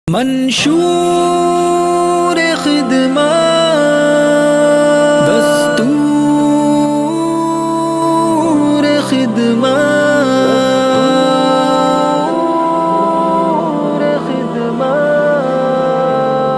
منشور خدمت، دستور خدمت،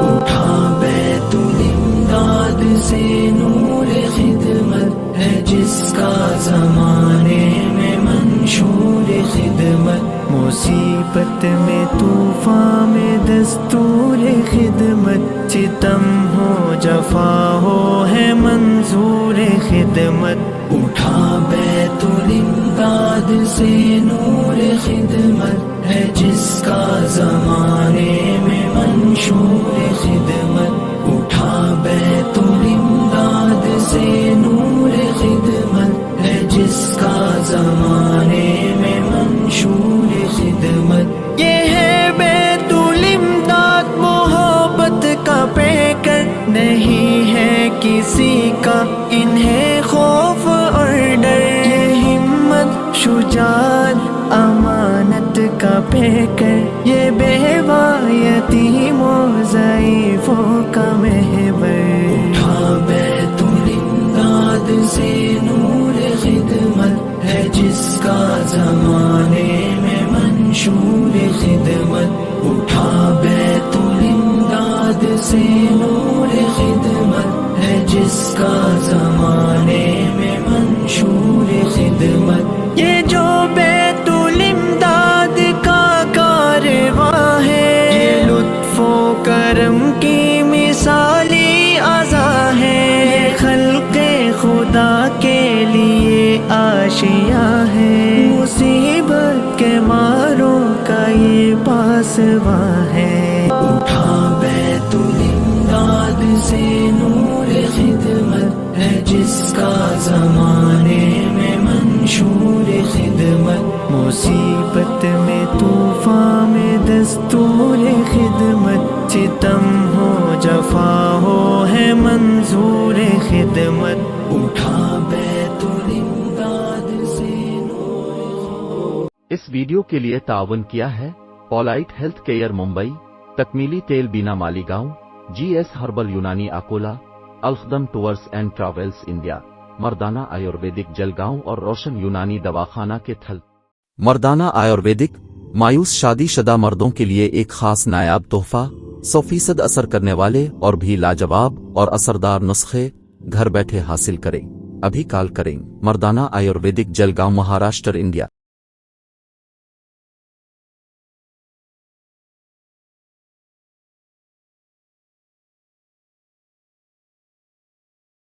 اٹھا بیت الامداد سے نور خدمت ہے جس کا زمانے میں منشور خدمت، مصیبت میں طوفان میں دستور خدمت، ستم ہو جفا ہو ہے منظور خدمت، اٹھا بیت الامداد سے نور خدمت ہے جس کا زمانے میں منشور خدمت، اٹھا بیت الامداد سے نور خدمت ہے جس کا زمانے میں منشور خدمت، یہ ہے بیت الامداد محبت کا پیکر، نہیں ہے کسی کا انہیں خوف اور ڈر، یہ ہمت شجاعت امانت کا پیکر، یہ بیوہ یتیموں ضعیفوں کا محور، اٹھا بیت الامداد سے نور خدمت ہے جس کا زمانے میں منشور خدمت، اٹھا بیت الامداد سے نور خدمت ہے جس کا زمانے میں منشور خدمت، یہ جو بیت الامداد کا کارواں ہے، یہ لطف و کرم کی مثالی عزا ہے، یہ خلق خدا کے لیے آشیاں ہے، مصیبت کے ماروں کا یہ پاسباں ہے، اٹھا بیت الامداد سے نور خدمت ہے جس کا زمانے میں منشور خدمت، مصیبت میں طوفان میں دستور خدمت، ستم ہو جفا ہو ہے منظور خدمت، اٹھا بیت الامداد سے نور خدمت۔ اس ویڈیو کے لیے تعاون کیا ہے پولائٹ ہیلتھ کیئر ممبئی، تکمیلی تیل بینا Malegaon, G S herbal Unani Akola, الخدم ٹورز اینڈ ٹریولز انڈیا، مردانہ آیورویدک جلگاؤں اور روشن یونانی دواخانہ کے تھل۔ مردانہ آیورویدک مایوس شادی شدہ مردوں کے لیے ایک خاص نایاب تحفہ، 100% اثر کرنے والے اور بھی لاجواب اور اثردار نسخے گھر بیٹھے حاصل کریں۔ ابھی کال کریں۔ مردانہ آیورویدک جلگاؤں، مہاراشٹر، انڈیا۔